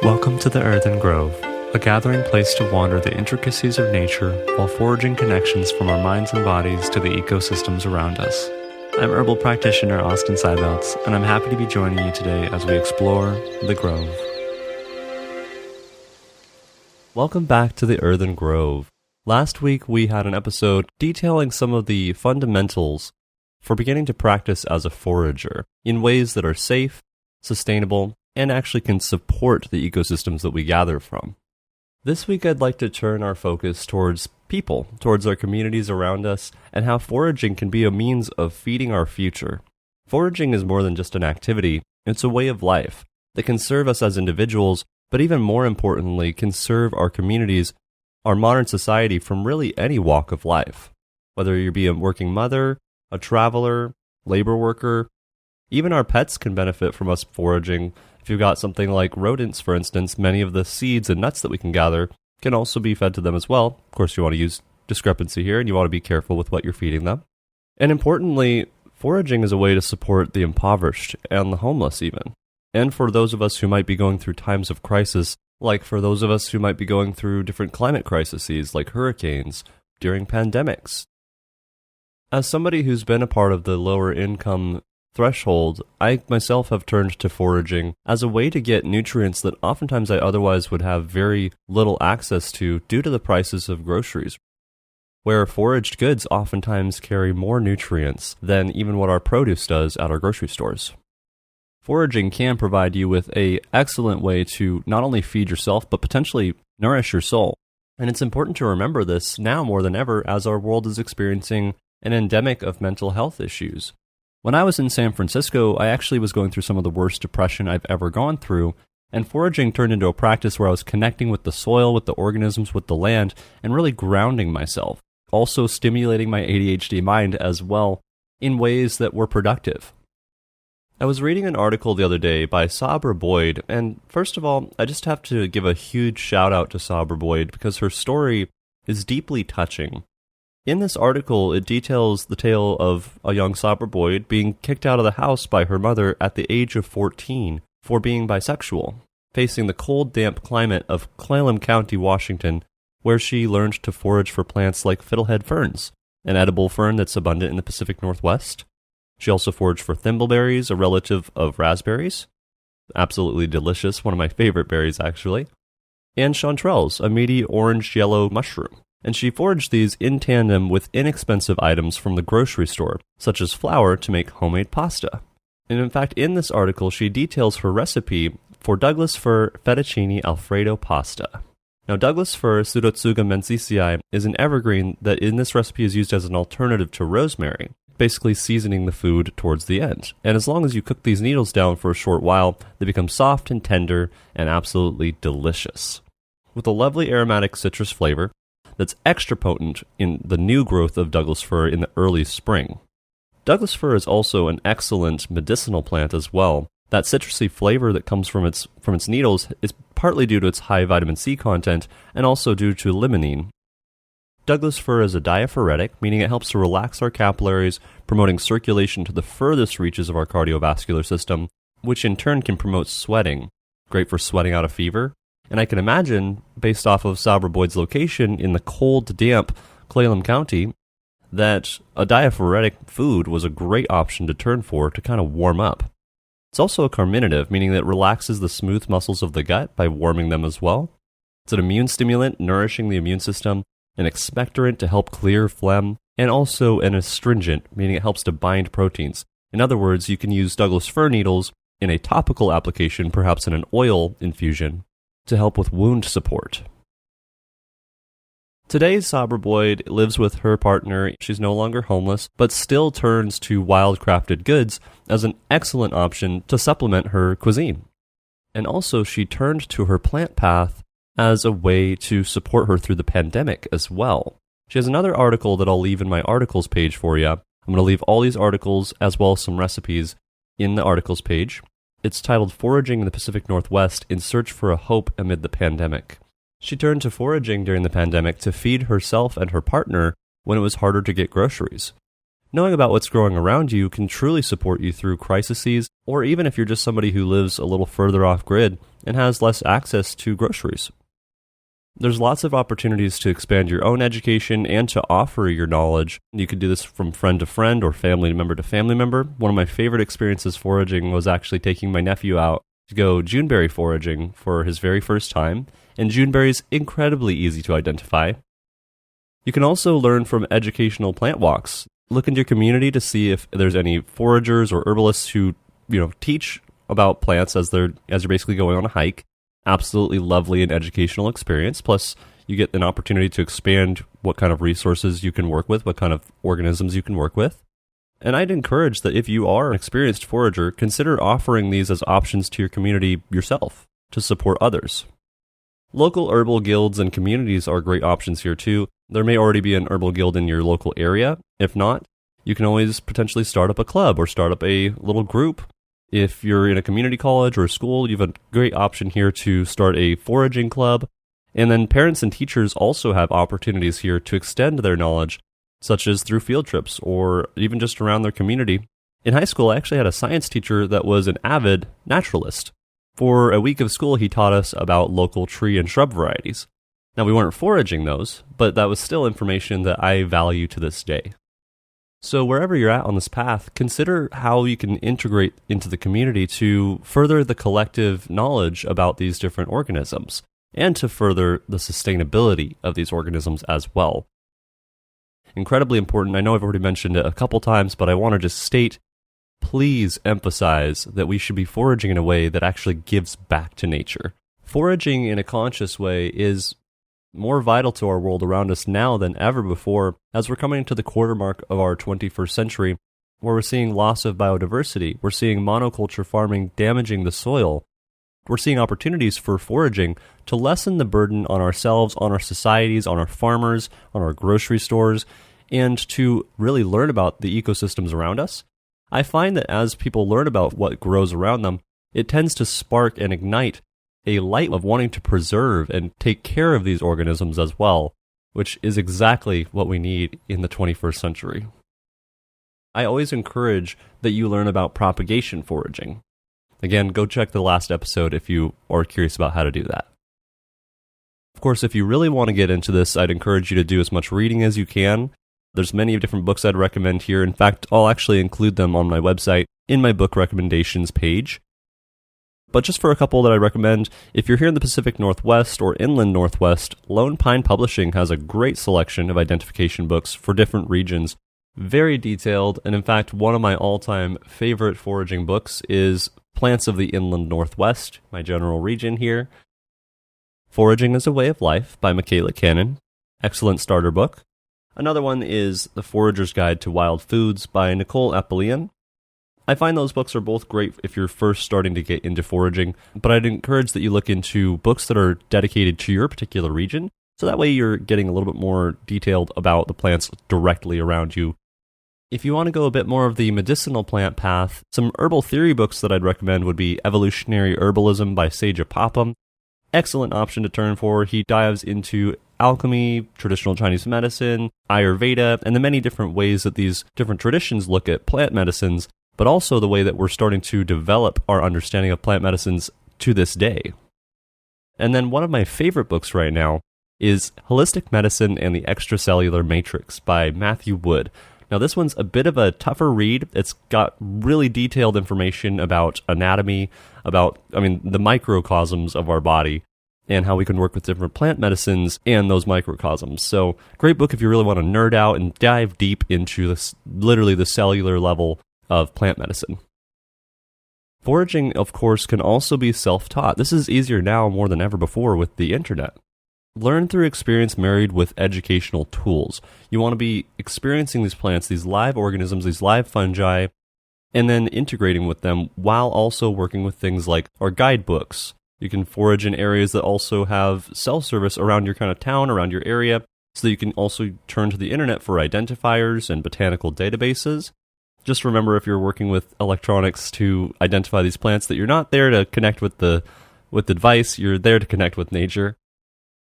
Welcome to the Earthen Grove, a gathering place to wander the intricacies of nature while foraging connections from our minds and bodies to the ecosystems around us. I'm herbal practitioner Austin Seibelts, and I'm happy to be joining you today as we explore the Grove. Welcome back to the Earthen Grove. Last week we had an episode detailing some of the fundamentals for beginning to practice as a forager in ways that are safe, sustainable, and actually can support the ecosystems that we gather from. This week I'd like to turn our focus towards people, towards our communities around us, and how foraging can be a means of feeding our future. Foraging is more than just an activity, it's a way of life that can serve us as individuals, but even more importantly, can serve our communities, our modern society from really any walk of life. Whether you be a working mother, a traveler, labor worker, even our pets can benefit from us foraging. If you've got something like rodents, for instance, many of the seeds and nuts that we can gather can also be fed to them as well. Of course, you want to use discrepancy here, and you want to be careful with what you're feeding them. And importantly, foraging is a way to support the impoverished and the homeless even. And for those of us who might be going through times of crisis, like for those of us who might be going through different climate crises like hurricanes, during pandemics. As somebody who's been a part of the lower income threshold, I myself have turned to foraging as a way to get nutrients that oftentimes I otherwise would have very little access to due to the prices of groceries, where foraged goods oftentimes carry more nutrients than even what our produce does at our grocery stores. Foraging can provide you with an excellent way to not only feed yourself, but potentially nourish your soul. And it's important to remember this now more than ever as our world is experiencing an endemic of mental health issues. When I was in San Francisco, I actually was going through some of the worst depression I've ever gone through, and foraging turned into a practice where I was connecting with the soil, with the organisms, with the land, and really grounding myself, also stimulating my ADHD mind as well in ways that were productive. I was reading an article the other day by Sabra Boyd, and first of all, I just have to give a huge shout out to Sabra Boyd because her story is deeply touching. In this article, it details the tale of a young Sabra Boyd being kicked out of the house by her mother at the age of 14 for being bisexual, facing the cold, damp climate of Clallam County, Washington, where she learned to forage for plants like fiddlehead ferns, an edible fern that's abundant in the Pacific Northwest. She also foraged for thimbleberries, a relative of raspberries, absolutely delicious, one of my favorite berries actually, and chanterelles, a meaty orange-yellow mushroom. And she foraged these in tandem with inexpensive items from the grocery store, such as flour to make homemade pasta. And in fact, in this article, she details her recipe for Douglas fir fettuccine alfredo pasta. Now, Douglas fir, Pseudotsuga menziesii, is an evergreen that in this recipe is used as an alternative to rosemary, basically seasoning the food towards the end. And as long as you cook these needles down for a short while, they become soft and tender and absolutely delicious. With a lovely aromatic citrus flavor that's extra potent in the new growth of Douglas fir in the early spring. Douglas fir is also an excellent medicinal plant as well. That citrusy flavor that comes from its needles is partly due to its high vitamin C content and also due to limonene. Douglas fir is a diaphoretic, meaning it helps to relax our capillaries, promoting circulation to the furthest reaches of our cardiovascular system, which in turn can promote sweating, great for sweating out a fever. And I can imagine, based off of Sabra Boyd's location in the cold, damp Clallam County, that a diaphoretic food was a great option to turn for to kind of warm up. It's also a carminative, meaning that it relaxes the smooth muscles of the gut by warming them as well. It's an immune stimulant, nourishing the immune system, an expectorant to help clear phlegm, and also an astringent, meaning it helps to bind proteins. In other words, you can use Douglas fir needles in a topical application, perhaps in an oil infusion, to help with wound support. Today, Sabra Boyd lives with her partner. She's no longer homeless, but still turns to wild-crafted goods as an excellent option to supplement her cuisine. And also, she turned to her plant path as a way to support her through the pandemic as well. She has another article that I'll leave in my articles page for you. I'm going to leave all these articles as well as some recipes in the articles page. It's titled Foraging in the Pacific Northwest in Search for a Hope Amid the Pandemic. She turned to foraging during the pandemic to feed herself and her partner when it was harder to get groceries. Knowing about what's growing around you can truly support you through crises, or even if you're just somebody who lives a little further off grid and has less access to groceries. There's lots of opportunities to expand your own education and to offer your knowledge. You could do this from friend to friend or family member to family member. One of my favorite experiences foraging was actually taking my nephew out to go Juneberry foraging for his very first time, and Juneberry's incredibly easy to identify. You can also learn from educational plant walks. Look into your community to see if there's any foragers or herbalists who, teach about plants as you're basically going on a hike. Absolutely lovely and educational experience. Plus, you get an opportunity to expand what kind of resources you can work with, what kind of organisms you can work with. And I'd encourage that if you are an experienced forager, consider offering these as options to your community yourself to support others. Local herbal guilds and communities are great options here too. There may already be an herbal guild in your local area. If not, you can always potentially start up a club or start up a little group. If you're in a community college or a school, you have a great option here to start a foraging club. And then parents and teachers also have opportunities here to extend their knowledge, such as through field trips or even just around their community. In high school, I actually had a science teacher that was an avid naturalist. For a week of school, he taught us about local tree and shrub varieties. Now, we weren't foraging those, but that was still information that I value to this day. So wherever you're at on this path, consider how you can integrate into the community to further the collective knowledge about these different organisms and to further the sustainability of these organisms as well. Incredibly important. I know I've already mentioned it a couple times, but I want to just state, please emphasize that we should be foraging in a way that actually gives back to nature. Foraging in a conscious way is more vital to our world around us now than ever before, as we're coming to the quarter mark of our 21st century, where we're seeing loss of biodiversity, we're seeing monoculture farming damaging the soil, we're seeing opportunities for foraging to lessen the burden on ourselves, on our societies, on our farmers, on our grocery stores, and to really learn about the ecosystems around us. I find that as people learn about what grows around them, it tends to spark and ignite a light of wanting to preserve and take care of these organisms as well, which is exactly what we need in the 21st century. I always encourage that you learn about propagation foraging. Again, go check the last episode if you are curious about how to do that. Of course, if you really want to get into this, I'd encourage you to do as much reading as you can. There's many different books I'd recommend here. In fact, I'll actually include them on my website in my book recommendations page. But just for a couple that I recommend, if you're here in the Pacific Northwest or Inland Northwest, Lone Pine Publishing has a great selection of identification books for different regions. Very detailed, and in fact, one of my all-time favorite foraging books is Plants of the Inland Northwest, my general region here. Foraging is a Way of Life by Michaela Cannon. Excellent starter book. Another one is The Forager's Guide to Wild Foods by Nicole Apelian. I find those books are both great if you're first starting to get into foraging, but I'd encourage that you look into books that are dedicated to your particular region, so that way you're getting a little bit more detailed about the plants directly around you. If you want to go a bit more of the medicinal plant path, some herbal theory books that I'd recommend would be Evolutionary Herbalism by Seja Popham. Excellent option to turn for. He dives into alchemy, traditional Chinese medicine, Ayurveda, and the many different ways that these different traditions look at plant medicines, but also the way that we're starting to develop our understanding of plant medicines to this day. And then one of my favorite books right now is Holistic Medicine and the Extracellular Matrix by Matthew Wood. Now this one's a bit of a tougher read. It's got really detailed information about anatomy, about, the microcosms of our body, and how we can work with different plant medicines and those microcosms. So great book if you really want to nerd out and dive deep into this, literally the cellular level of plant medicine. Foraging, of course, can also be self-taught. This is easier now more than ever before with the internet. Learn through experience married with educational tools. You want to be experiencing these plants, these live organisms, these live fungi, and then integrating with them while also working with things like our guidebooks. You can forage in areas that also have self-service around your kind of town, around your area, so that you can also turn to the internet for identifiers and botanical databases. Just remember, if you're working with electronics to identify these plants, that you're not there to connect with the device, you're there to connect with nature.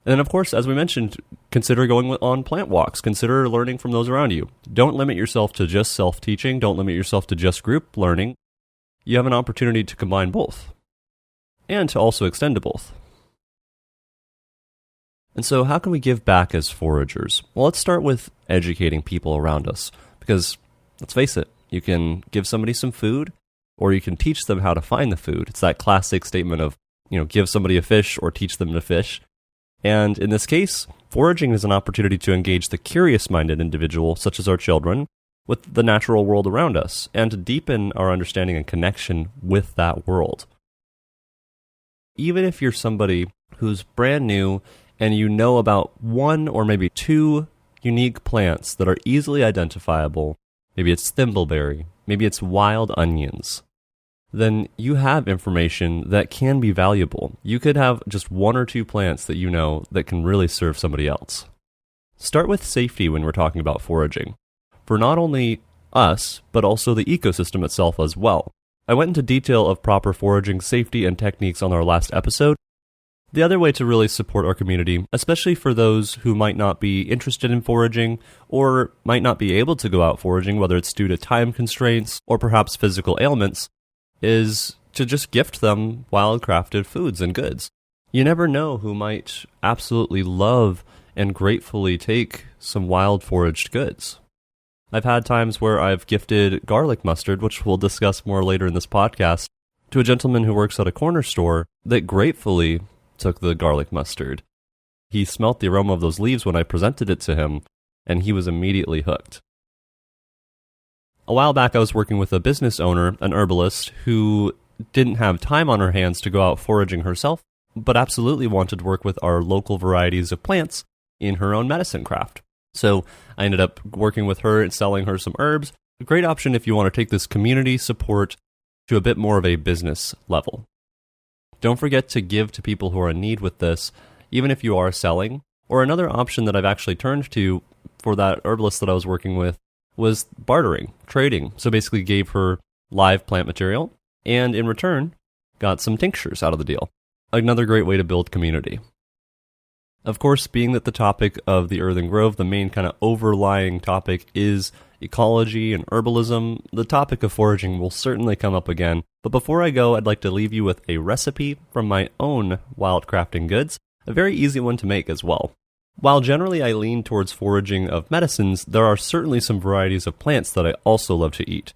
And then, of course, as we mentioned, consider going on plant walks. Consider learning from those around you. Don't limit yourself to just self-teaching. Don't limit yourself to just group learning. You have an opportunity to combine both and to also extend to both. And so how can we give back as foragers? Well, let's start with educating people around us, because let's face it, you can give somebody some food or you can teach them how to find the food. It's that classic statement of, give somebody a fish or teach them to fish. And in this case, foraging is an opportunity to engage the curious-minded individual, such as our children, with the natural world around us, and to deepen our understanding and connection with that world. Even if you're somebody who's brand new and you know about one or maybe two unique plants that are easily identifiable, maybe it's thimbleberry, maybe it's wild onions, then you have information that can be valuable. You could have just one or two plants that you know that can really serve somebody else. Start with safety when we're talking about foraging, for not only us, but also the ecosystem itself as well. I went into detail of proper foraging safety and techniques on our last episode. The other way to really support our community, especially for those who might not be interested in foraging or might not be able to go out foraging, whether it's due to time constraints or perhaps physical ailments, is to just gift them wild-crafted foods and goods. You never know who might absolutely love and gratefully take some wild-foraged goods. I've had times where I've gifted garlic mustard, which we'll discuss more later in this podcast, to a gentleman who works at a corner store that gratefully took the garlic mustard. He smelt the aroma of those leaves when I presented it to him, and he was immediately hooked. A while back, I was working with a business owner, an herbalist, who didn't have time on her hands to go out foraging herself, but absolutely wanted to work with our local varieties of plants in her own medicine craft. So I ended up working with her and selling her some herbs. A great option if you want to take this community support to a bit more of a business level. Don't forget to give to people who are in need with this, even if you are selling. Or another option that I've actually turned to for that herbalist that I was working with was bartering, trading. So basically gave her live plant material and in return got some tinctures out of the deal. Another great way to build community. Of course, being that the topic of the Earthen Grove, the main kind of overlying topic is ecology and herbalism, the topic of foraging will certainly come up again. But before I go, I'd like to leave you with a recipe from my own wild crafting goods, a very easy one to make as well. While generally I lean towards foraging of medicines, there are certainly some varieties of plants that I also love to eat.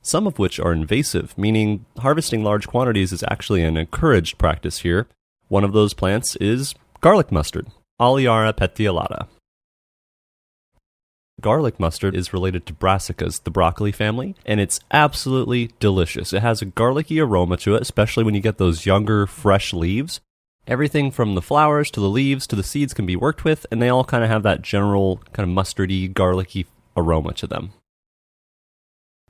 Some of which are invasive, meaning harvesting large quantities is actually an encouraged practice here. One of those plants is garlic mustard, Olearia petiolata. Garlic mustard is related to brassicas, the broccoli family, and it's absolutely delicious. It has a garlicky aroma to it, especially when you get those younger, fresh leaves. Everything from the flowers to the leaves to the seeds can be worked with, and they all kind of have that general kind of mustardy, garlicky aroma to them.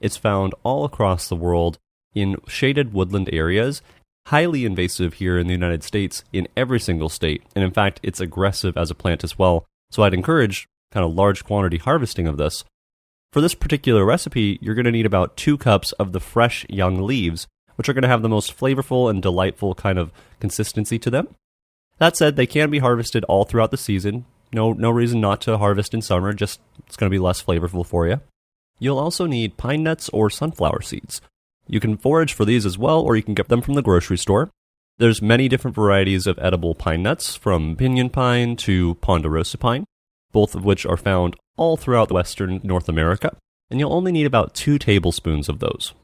It's found all across the world in shaded woodland areas, highly invasive here in the United States in every single state, and in fact, it's aggressive as a plant as well, so I'd encourage kind of large quantity harvesting of this. For this particular recipe, you're going to need about 2 cups of the fresh young leaves, which are going to have the most flavorful and delightful kind of consistency to them. That said, they can be harvested all throughout the season. No reason not to harvest in summer, just it's going to be less flavorful for you. You'll also need pine nuts or sunflower seeds. You can forage for these as well, or you can get them from the grocery store. There's many different varieties of edible pine nuts, from pinyon pine to ponderosa pine, both of which are found all throughout western North America, and you'll only need about 2 tablespoons of those.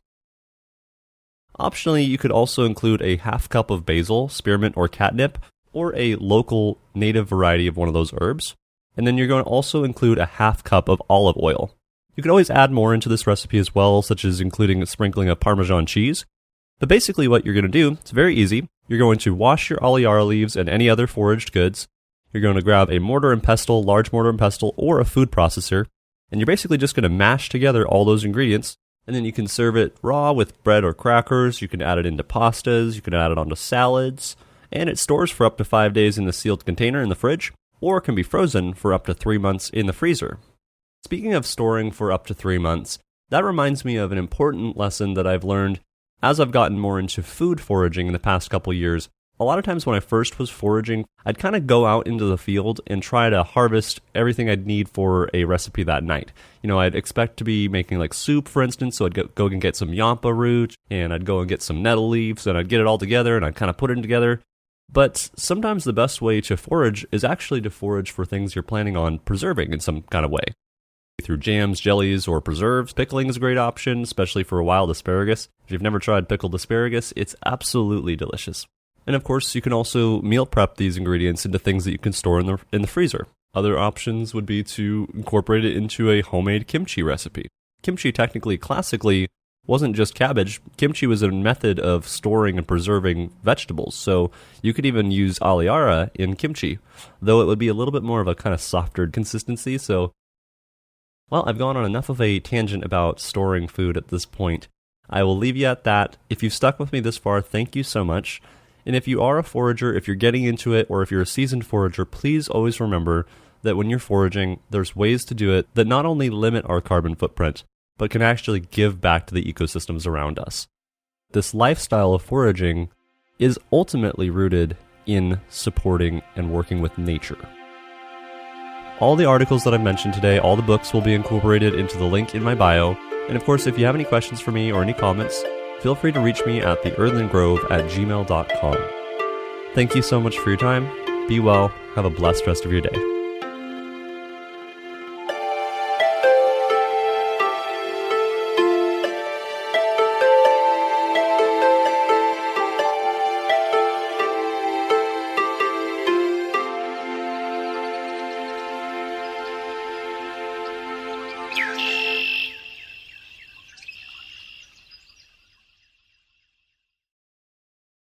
Optionally, you could also include a half cup of basil, spearmint, or catnip, or a local native variety of one of those herbs. And then you're going to also include a half cup of olive oil. You can always add more into this recipe as well, such as including a sprinkling of Parmesan cheese. But basically what you're going to do, it's very easy. You're going to wash your Olearia leaves and any other foraged goods. You're going to grab a mortar and pestle, large mortar and pestle, or a food processor. And you're basically just going to mash together all those ingredients. And then you can serve it raw with bread or crackers. You can add it into pastas. You can add it onto salads. And it stores for up to 5 days in the sealed container in the fridge, or can be frozen for up to 3 months in the freezer. Speaking of storing for up to 3 months, that reminds me of an important lesson that I've learned as I've gotten more into food foraging in the past couple years, a lot of times when I first was foraging, I'd kind of go out into the field and try to harvest everything I'd need for a recipe that night. I'd expect to be making like soup, for instance, so I'd go and get some yampa root, and I'd go and get some nettle leaves, and I'd get it all together, and I'd kind of put it together. But sometimes the best way to forage is actually to forage for things you're planning on preserving in some kind of way. Through jams, jellies, or preserves, pickling is a great option, especially for wild asparagus. If you've never tried pickled asparagus, it's absolutely delicious. And of course, you can also meal prep these ingredients into things that you can store in the freezer. Other options would be to incorporate it into a homemade kimchi recipe. Kimchi technically, classically, wasn't just cabbage. Kimchi was a method of storing and preserving vegetables, so you could even use aliara in kimchi, though it would be a little bit more of a kind of softer consistency. So, well, I've gone on enough of a tangent about storing food at this point. I will leave you at that. If you've stuck with me this far, thank you so much. And if you are a forager, if you're getting into it, or if you're a seasoned forager, please always remember that when you're foraging, there's ways to do it that not only limit our carbon footprint, but can actually give back to the ecosystems around us. This lifestyle of foraging is ultimately rooted in supporting and working with nature. All the articles that I've mentioned today, all the books will be incorporated into the link in my bio. And of course, if you have any questions for me or any comments, feel free to reach me at theearthengrove@gmail.com. Thank you so much for your time. Be well. Have a blessed rest of your day.